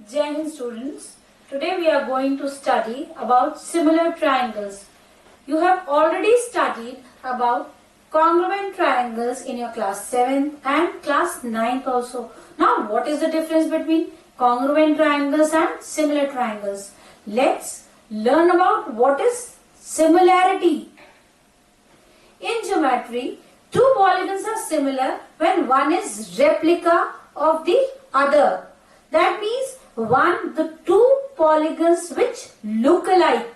Jai Hind students, today we are going to study about similar triangles. You have already studied about congruent triangles in your class 7th and class 9th also. Now what is the difference between congruent triangles and similar triangles? Let's learn about what is similarity. In geometry, two polygons are similar when one is replica of the other. That means the two polygons which look alike.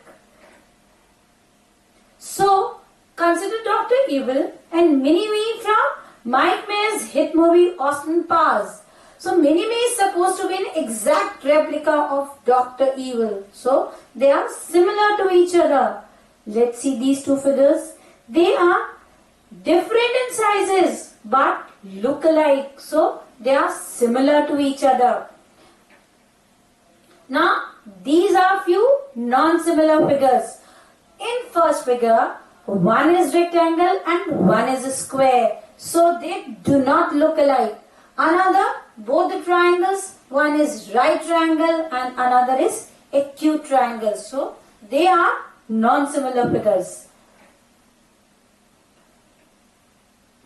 So, consider Dr. Evil and Minnie from Mike Mayer's hit movie Austin Powers. So, Minnie is supposed to be an exact replica of Dr. Evil. So, they are similar to each other. Let's see these two figures. They are different in sizes but look alike. So, they are similar to each other. Now, these are few non-similar figures. In first figure, one is rectangle and one is a square. So, they do not look alike. Another, both the triangles, one is right triangle and another is acute triangle. So, they are non-similar figures.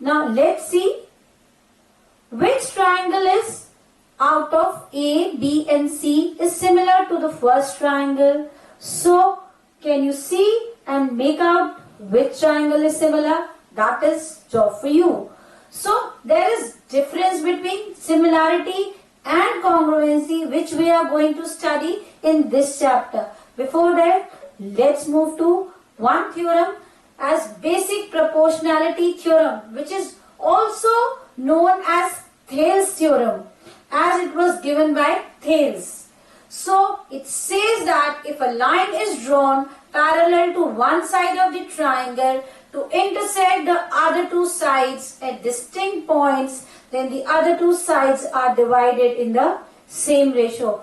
Now, let's see which triangle is out of A, B and C is similar to the first triangle. So, can you see and make out which triangle is similar? That is job for you. So, there is difference between similarity and congruency which we are going to study in this chapter. Before that, let's move to one theorem as basic proportionality theorem, which is also known as Thales theorem, as it was given by Thales. So, it says that if a line is drawn parallel to one side of the triangle to intersect the other two sides at distinct points, then the other two sides are divided in the same ratio.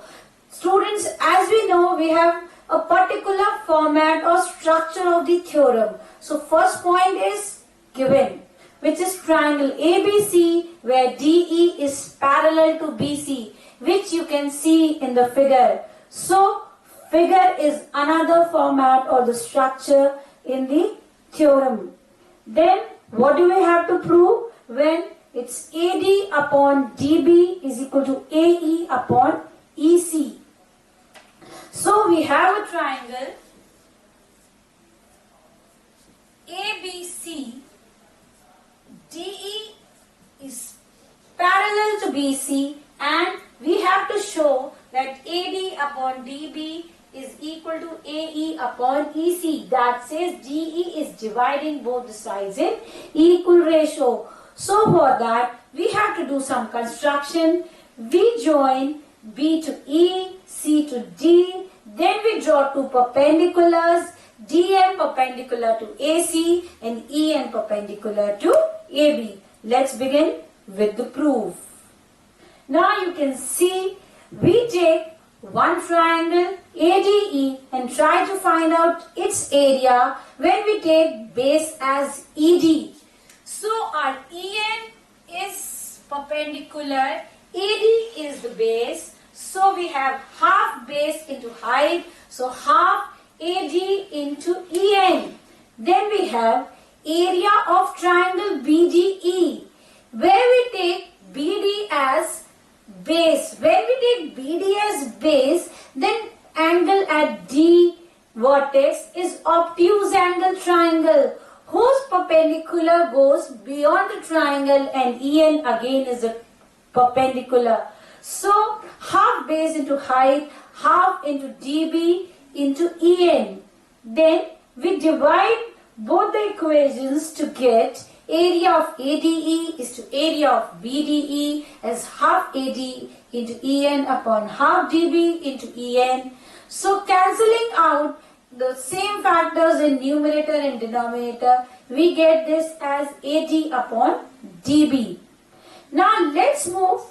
Students, as we know, we have a particular format or structure of the theorem. So, first point is given, which is triangle ABC, where DE is parallel to BC, which you can see in the figure. So, figure is another format or the structure in the theorem. Then, what do we have to prove? When it's AD upon DB is equal to AE upon EC. So, we have a triangle ABC. DE is parallel to BC and we have to show that AD upon DB is equal to AE upon EC. That says DE is dividing both the sides in equal ratio. So for that we have to do some construction. We join B to E, C to D, then we draw two perpendiculars, DN perpendicular to AC and EN perpendicular to AB. Let's begin with the proof. Now you can see we take one triangle ADE and try to find out its area when we take base as ED. So our EN is perpendicular, AD is the base. So we have half base into height. So half AD into EN. Then we have area of triangle BDE, where we take BD as base. When we take BD as base, then angle at D vertex is obtuse angle triangle, whose perpendicular goes beyond the triangle and EN again is a perpendicular. So, half base into height, half into DB into EN. Then, we divide both the equations to get area of ADE is to area of BDE as half AD into EN upon half DB into EN. So, cancelling out the same factors in numerator and denominator, we get this as AD upon DB. Now, let's move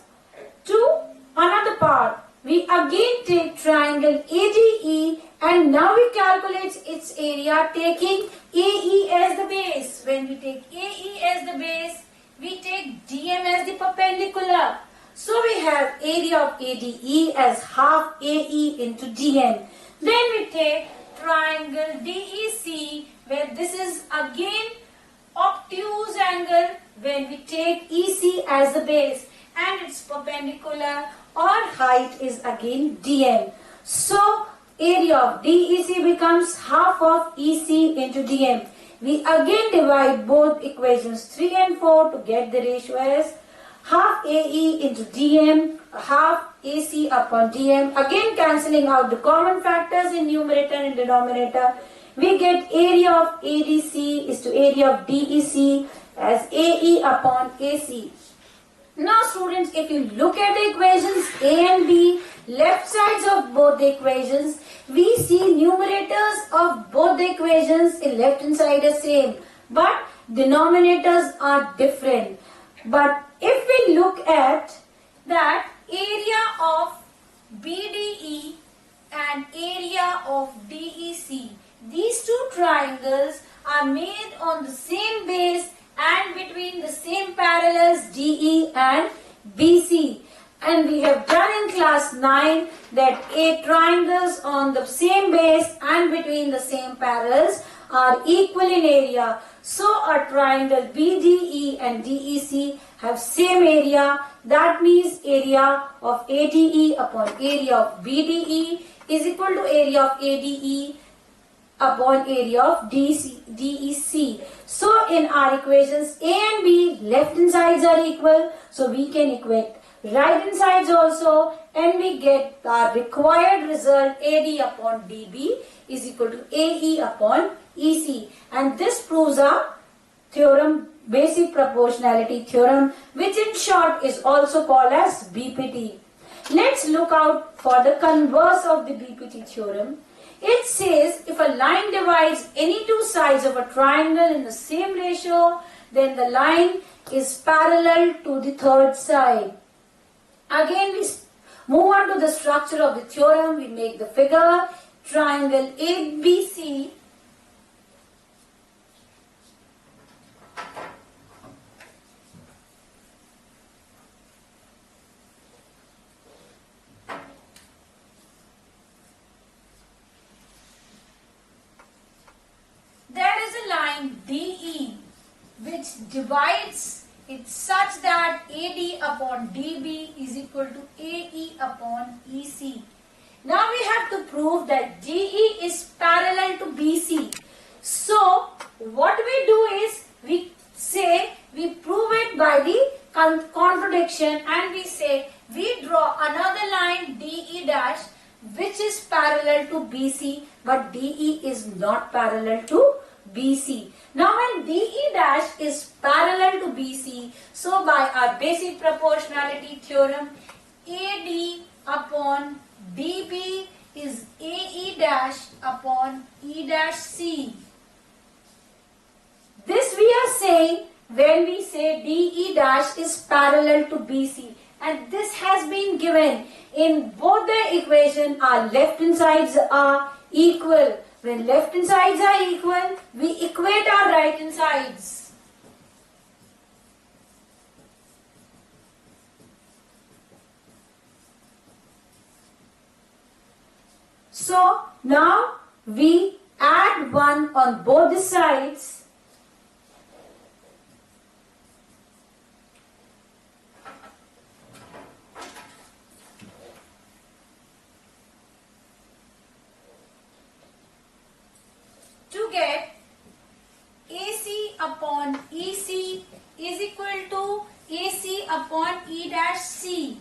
to another part. We again take triangle ADE and now we calculate its area taking AE as the base. When we take AE as the base, we take DM as the perpendicular. So we have area of ADE as half AE into DN. Then we take triangle DEC, where this is again obtuse angle when we take EC as the base and its perpendicular or height is again DN. So area of DEC becomes half of EC into DM. We again divide both equations 3 and 4 to get the ratio as half AE into DM, half AC upon DM. Again cancelling out the common factors in numerator and denominator. We get area of ADC is to area of DEC as AE upon AC. Now students, if you look at the equations A and B, left sides of both the equations, we see numerators of both the equations in left hand side are same, but denominators are different. But if we look at that area of BDE and area of DEC, these two triangles are made on the same base and between the same parallels DE and BC. And we have done in class 9 that A triangles on the same base and between the same parallels are equal in area. So a triangle BDE and DEC have same area. That means area of ADE upon area of BDE is equal to area of ADE upon area of DEC. So in our equations A and B, left hand sides are equal. So we can equate right hand sides also, and we get the required result AD upon DB is equal to AE upon EC. And this proves our theorem, basic proportionality theorem, which in short is also called as BPT. Let's look out for the converse of the BPT theorem. It says if a line divides any two sides of a triangle in the same ratio, then the line is parallel to the third side. Again, we move on to the structure of the theorem. We make the figure triangle ABC. There is a line DE which divides it such that AD upon DB is equal to AE upon EC. Now we have to prove that DE is parallel to BC. So what we do is we prove it by the contradiction, and we say we draw another line DE dash which is parallel to BC, but DE is not parallel to BC. Now when DE dash is parallel to BC, so by our basic proportionality theorem, AD upon DB is AE dash upon E dash C. This we are saying when we say DE dash is parallel to BC, and this has been given in both the equation. Our left hand sides are equal. When left hand sides are equal, we equate our right hand sides. So now we add 1 on both the sides. To get AC upon EC is equal to AC upon E dash C.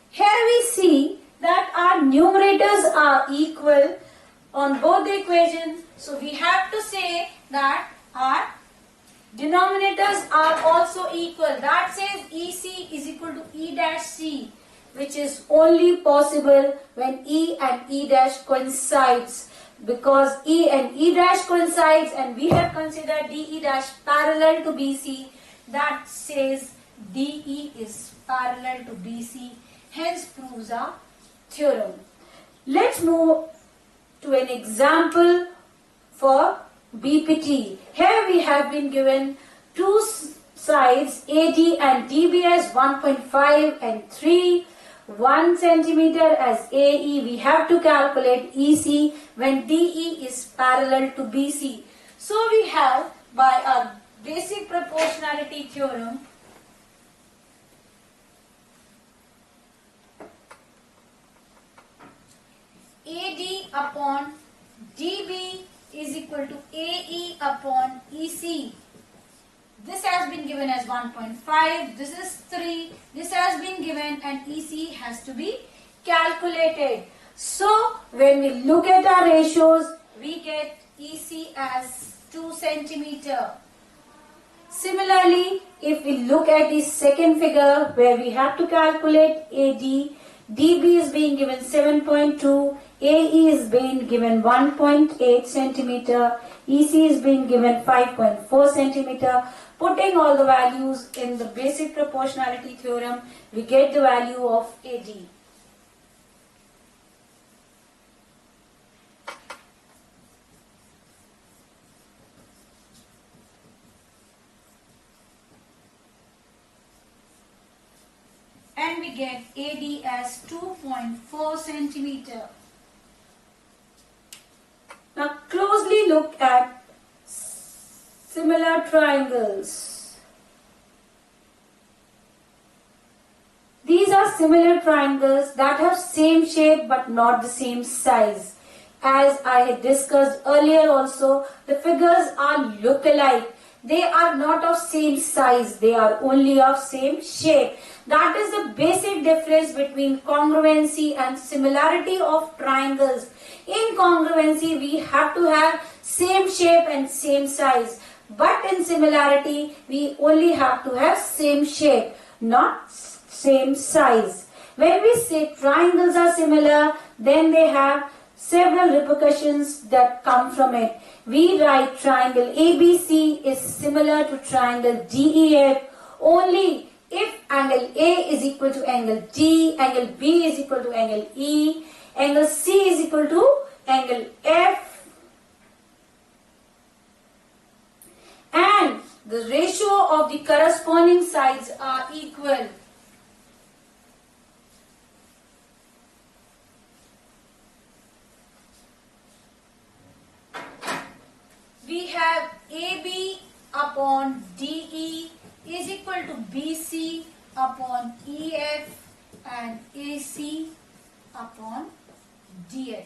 Here we see that our numerators are equal on both the equations. So we have to say that our denominators are also equal. That says EC is equal to E dash C, which is only possible when E and E dash coincides. Because E and E dash coincides and we have considered DE dash parallel to BC, that says DE is parallel to BC, hence proves our theorem. Let's move to an example for BPT. Here we have been given two sides AD and DB as 1.5 and 3, 1 centimeter as AE. We have to calculate EC when DE is parallel to BC. So we have, by our basic proportionality theorem, AD upon DB is equal to AE upon EC. This has been given as 1.5, this is 3, this has been given, and EC has to be calculated. So when we look at our ratios, we get EC as 2 centimeter. Similarly, if we look at the second figure where we have to calculate AD, DB is being given 7.2, AE is being given 1.8 centimeter, EC is being given 5.4 centimeter. Putting all the values in the basic proportionality theorem, we get the value of AD. And we get AD as 2.4 centimeter. Now closely look at similar triangles. These are similar triangles that have same shape but not the same size. As I had discussed earlier also, the figures are look-alike. They are not of same size, they are only of same shape. That is the basic difference between congruency and similarity of triangles. In congruency, we have to have same shape and same size. But in similarity, we only have to have same shape, not same size. When we say triangles are similar, then they have several repercussions that come from it. We write triangle ABC is similar to triangle DEF only if angle A is equal to angle D, angle B is equal to angle E, angle C is equal to angle F, and the ratio of the corresponding sides are equal. We have AB upon DE is equal to BC upon EF and AC upon DF.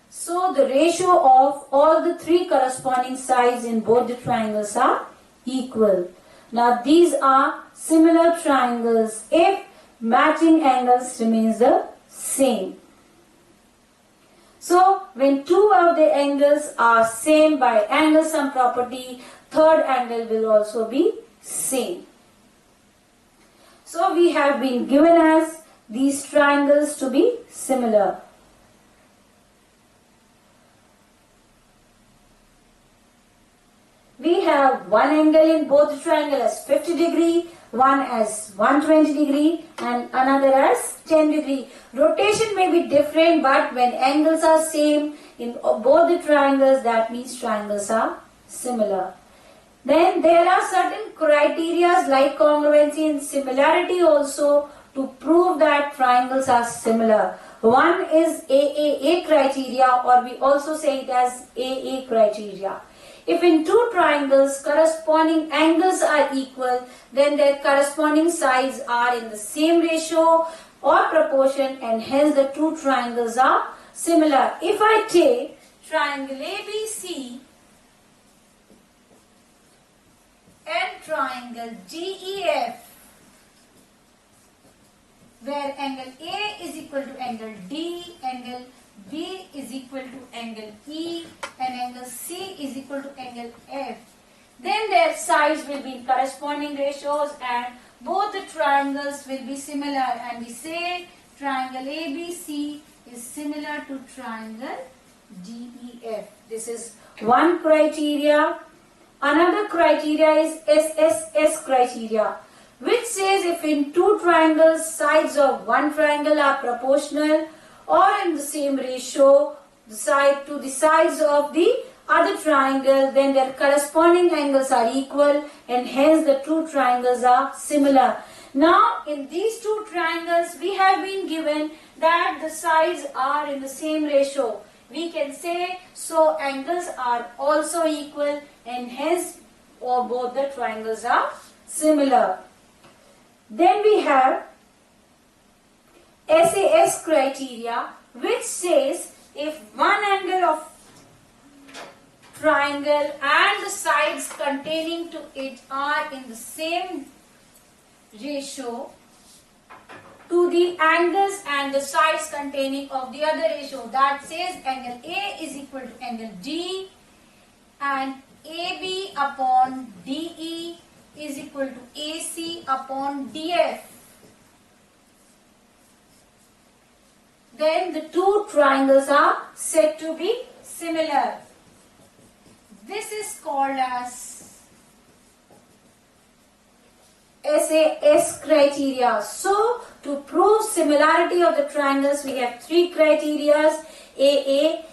So the ratio of all the three corresponding sides in both the triangles are equal. Now these are similar triangles if matching angles remains the same. So when two of the angles are same by angle sum property, third angle will also be same. So we have been given as these triangles to be similar. We have one angle in both the triangle as 50 degree, one as 120 degree and another as 10 degree. Rotation may be different, but when angles are same in both the triangles, that means triangles are similar. Then there are certain criteria like congruency and similarity also to prove that triangles are similar. One is AAA criteria, or we also say it as AA criteria. If in two triangles corresponding angles are equal, then their corresponding sides are in the same ratio or proportion, and hence the two triangles are similar. If I take triangle ABC and triangle DEF, where angle A is equal to angle D, angle B is equal to angle E, and angle C is equal to angle F, then their sides will be in corresponding ratios and both the triangles will be similar, and we say triangle ABC is similar to triangle DEF. This is one criteria. Another criteria is SSS criteria, which says if in two triangles sides of one triangle are proportional or in the same ratio to the sides of the other triangle, then their corresponding angles are equal and hence the two triangles are similar. Now in these two triangles we have been given that the sides are in the same ratio. We can say so angles are also equal and hence both the triangles are similar. Then we have SAS criteria, which says if one angle of triangle and the sides containing to it are in the same ratio to the angles and the sides containing of the other ratio, that says angle A is equal to angle D and AB upon DE is equal to AC upon DF. Then the two triangles are said to be similar. This is called as SAS criteria. So to prove similarity of the triangles, we have three criteria: AA,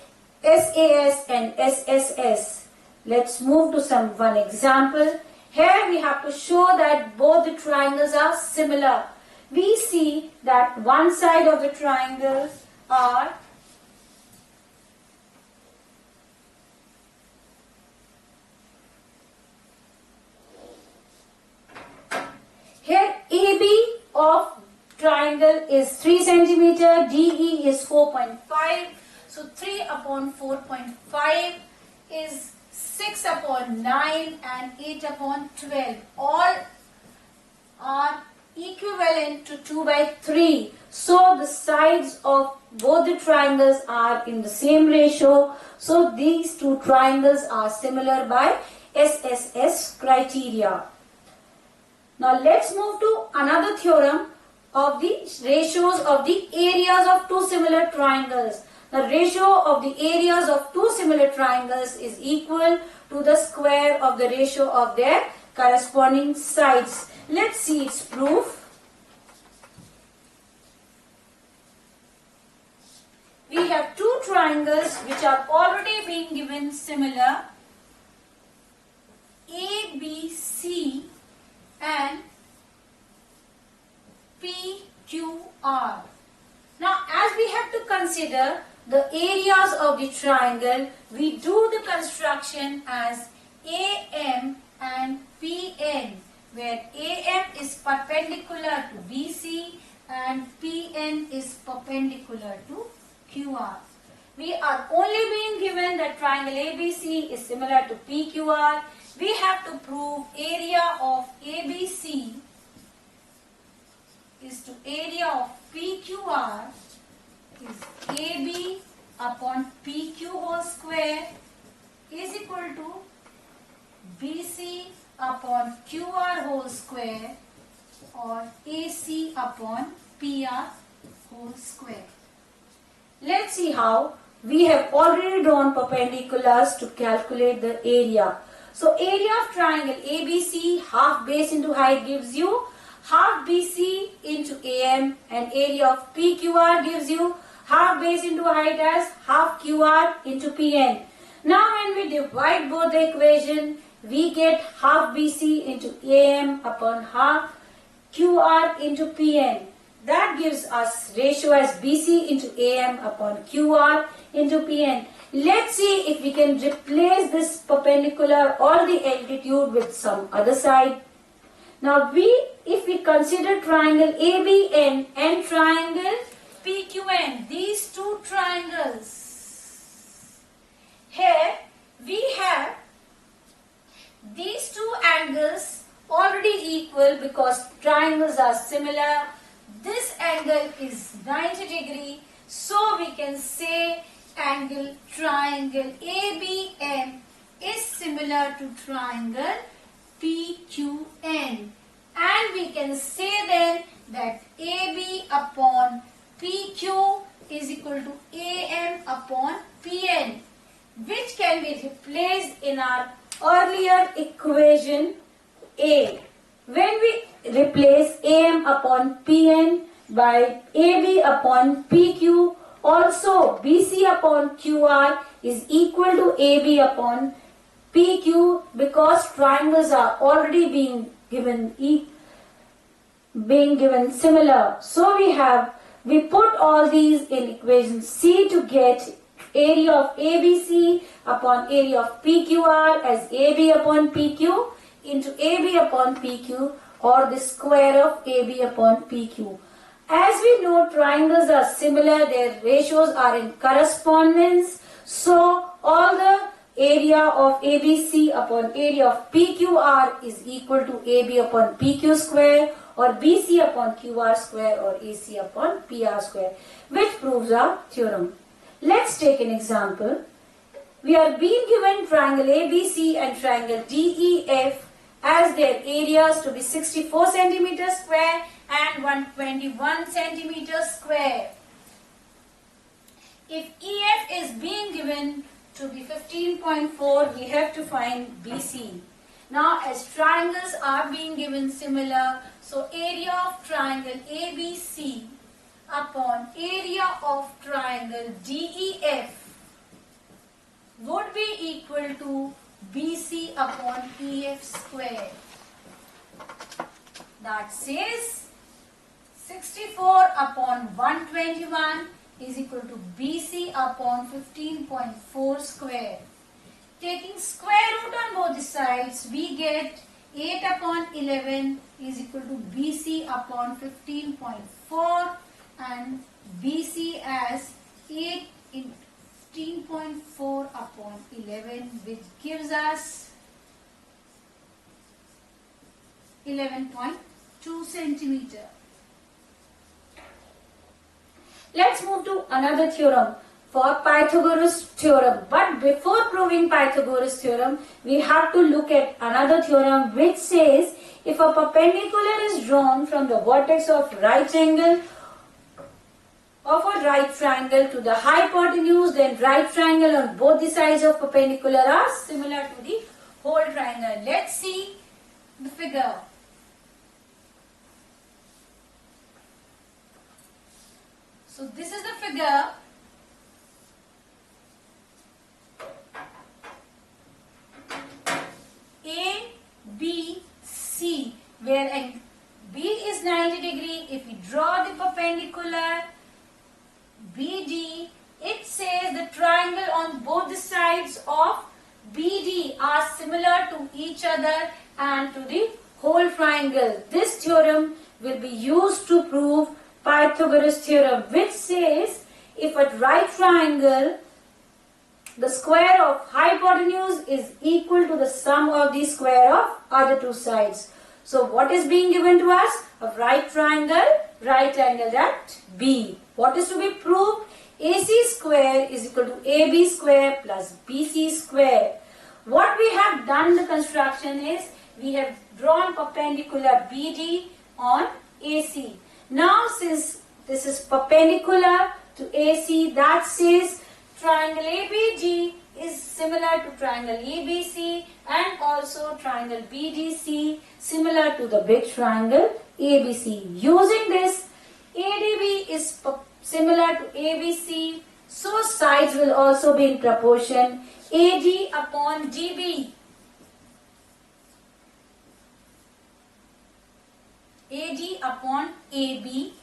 SAS and SSS. Let's move to one example. Here we have to show that both the triangles are similar. We see that one side of the triangles are here AB of triangle is 3 centimeter, DE is 4.5. So 3 upon 4.5 is 6 upon 9 and 8 upon 12. All are equivalent to 2 by 3. So the sides of both the triangles are in the same ratio. So these two triangles are similar by SSS criteria. Now let's move to another theorem of the ratios of the areas of two similar triangles. The ratio of the areas of two similar triangles is equal to the square of the ratio of their corresponding sides. Let's see its proof. We have two triangles which are already being given similar, ABC and PQR. Now as we have to consider the areas of the triangle, we do the construction as AM and PN, where AM is perpendicular to BC and PN is perpendicular to QR. We are only being given that triangle ABC is similar to PQR. We have to prove area of ABC is to area of PQR is AB upon PQ whole square is equal to BC upon QR whole square or AC upon PR whole square. Let's see how. We have already drawn perpendiculars to calculate the area. So area of triangle ABC, half base into height gives you half BC into AM, and area of PQR gives you half base into height as half QR into PN. Now when we divide both the equation, we get half BC into AM upon half QR into PN. That gives us ratio as BC into AM upon QR into PN. Let's see if we can replace this perpendicular or the altitude with some other side. Now if we consider triangle ABN and triangle PQN, these two triangles, here we have these two angles already equal because triangles are similar. This angle is 90 degree, so we can say triangle ABN is similar to triangle PQN, and we can say then that AB upon PQ is equal to AM upon PN, which can be replaced in our earlier equation A. When we replace AM upon PN by AB upon PQ Also, BC upon QR is equal to AB upon PQ because triangles are already being given similar. So we put all these in equation C to get area of ABC upon area of PQR as AB upon PQ into AB upon PQ or the square of AB upon PQ. As we know, triangles are similar, their ratios are in correspondence. So all the area of ABC upon area of PQR is equal to AB upon PQ square or BC upon QR square or AC upon PR square, which proves our theorem. Let's take an example. We are being given triangle ABC and triangle DEF as their areas to be 64 centimeters square and 121 centimeters square. If EF is being given to be 15.4, we have to find BC. Now, as triangles are being given similar, so area of triangle ABC upon area of triangle DEF would be equal to BC upon EF square. That says 64 upon 121 is equal to BC upon 15.4 square. Taking square root on both the sides, we get 8 upon 11 is equal to BC upon 15.4 and BC as 8 in 15.4 upon 11, which gives us 11.2 centimeter. Let's move to another theorem for Pythagoras theorem. But before proving Pythagoras theorem, we have to look at another theorem which says if a perpendicular is drawn from the vertex of right angle of a right triangle to the hypotenuse, then right triangle on both the sides of perpendicular are similar to the whole triangle. Let's see the figure. So this is the figure. A, B, C, where B is 90 degree. If we draw the perpendicular BD, it says the triangle on both the sides of BD are similar to each other and to the whole triangle. This theorem will be used to prove Pythagoras theorem, which says if a right triangle, the square of hypotenuse is equal to the sum of the square of other two sides. So what is being given to us? A right triangle, right angle at B. What is to be proved? AC square is equal to AB square plus BC square. What we have done the construction is we have drawn perpendicular BD on AC. Now since this is perpendicular to AC, that says triangle ABD is similar to triangle ABC and also triangle BDC similar to the big triangle ABC. Using this, ADB is similar to ABC, so sides will also be in proportion AD upon DB. AD upon AB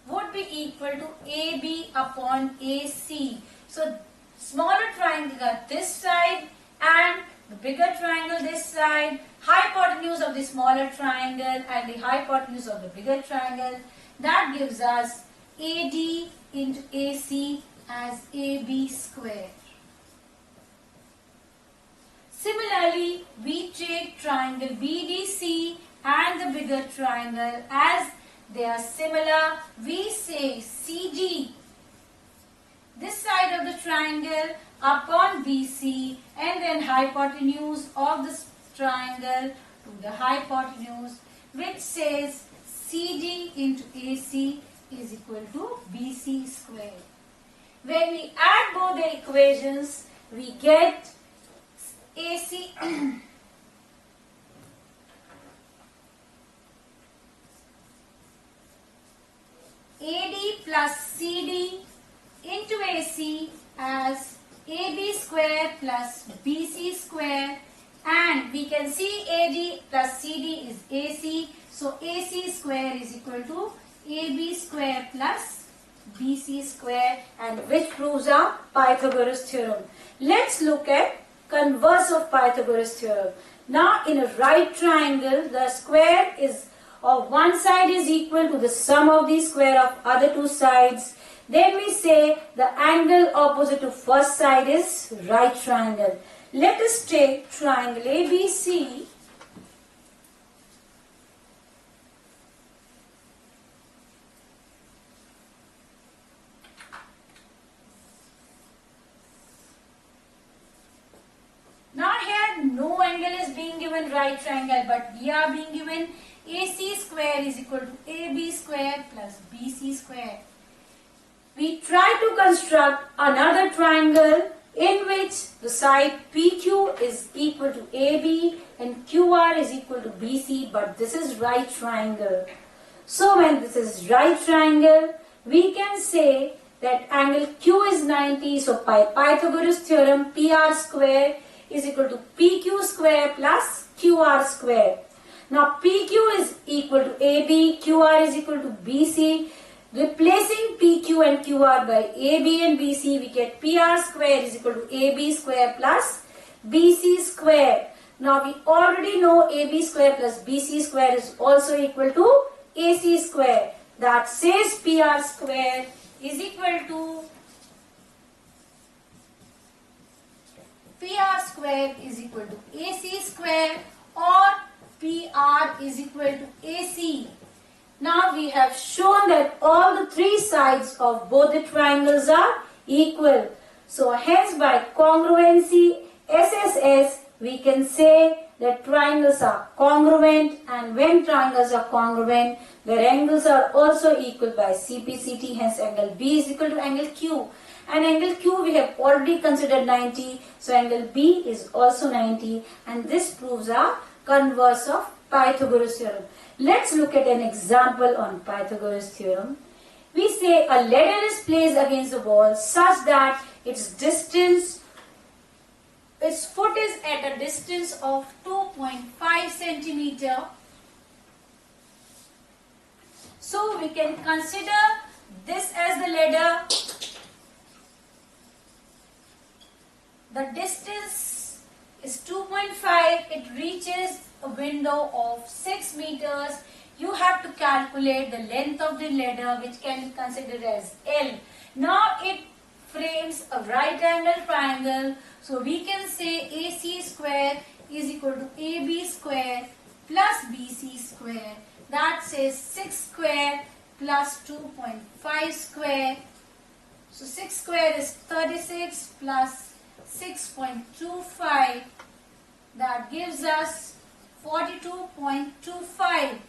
would be equal to AB upon AC. So smaller triangle at this side and the bigger triangle this side, hypotenuse of the smaller triangle and the hypotenuse of the bigger triangle, that gives us AD into AC as AB square. Similarly, we take triangle BDC and the bigger triangle as they are similar. We say CD, this side of the triangle upon BC and then hypotenuse of this triangle to the hypotenuse, which says CD into AC is equal to BC square. When we add both the equations, we get AC AD plus CD into AC as AB square plus BC square, and we can see AD plus CD is AC, so AC square is equal to AB square plus BC square, and which proves our Pythagoras theorem. Let's look at converse of Pythagoras theorem. Now in a right triangle, the square is of one side is equal to the sum of the square of other two sides. Then we say the angle opposite to first side is right triangle. Let us take triangle ABC. Now here no angle is being given right triangle, but we are being given AC square is equal to AB square plus BC square. We try to construct another triangle in which the side PQ is equal to AB and QR is equal to BC, but this is right triangle. So when this is right triangle, we can say that angle Q is 90. So by Pythagoras theorem, PR square is equal to PQ square plus QR square. Now PQ is equal to AB, QR is equal to BC. Replacing PQ and QR by AB and BC, we get PR square is equal to AB square plus BC square. Now we already know AB square plus BC square is also equal to AC square. That says PR square is equal to AC square or PR is equal to AC. Now we have shown that all the three sides of both the triangles are equal. So hence by congruency SSS, we can say that triangles are congruent, and when triangles are congruent, their angles are also equal by CPCT. Hence angle B is equal to angle Q. And angle Q we have already considered 90. So angle B is also 90, and this proves our converse of Pythagoras theorem. Let's look at an example on Pythagoras theorem. We say a ladder is placed against the wall such that its foot is at a distance of 2.5 centimeter. So we can consider this as the ladder. The distance is 2.5. It reaches a window of 6 meters. You have to calculate the length of the ladder, which can be considered as L. Now it frames a right angle triangle. So we can say AC square is equal to AB square plus BC square. That says 6 square plus 2.5 square. So 6 square is 36 plus 6.25. That gives us 42.25.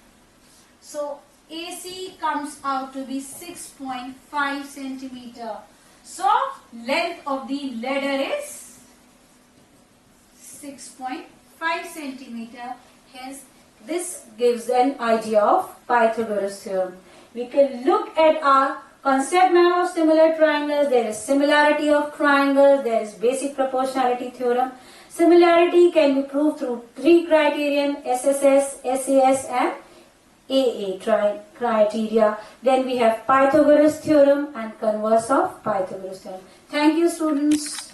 So AC comes out to be 6.5 centimeter. So length of the ladder is 6.5 centimeter. Hence this gives an idea of Pythagoras theorem. We can look at our concept map of similar triangles. There is similarity of triangles. There is basic proportionality theorem. Similarity can be proved through three criterion: SSS, SAS and AA criteria. Then we have Pythagoras theorem and converse of Pythagoras theorem. Thank you, students.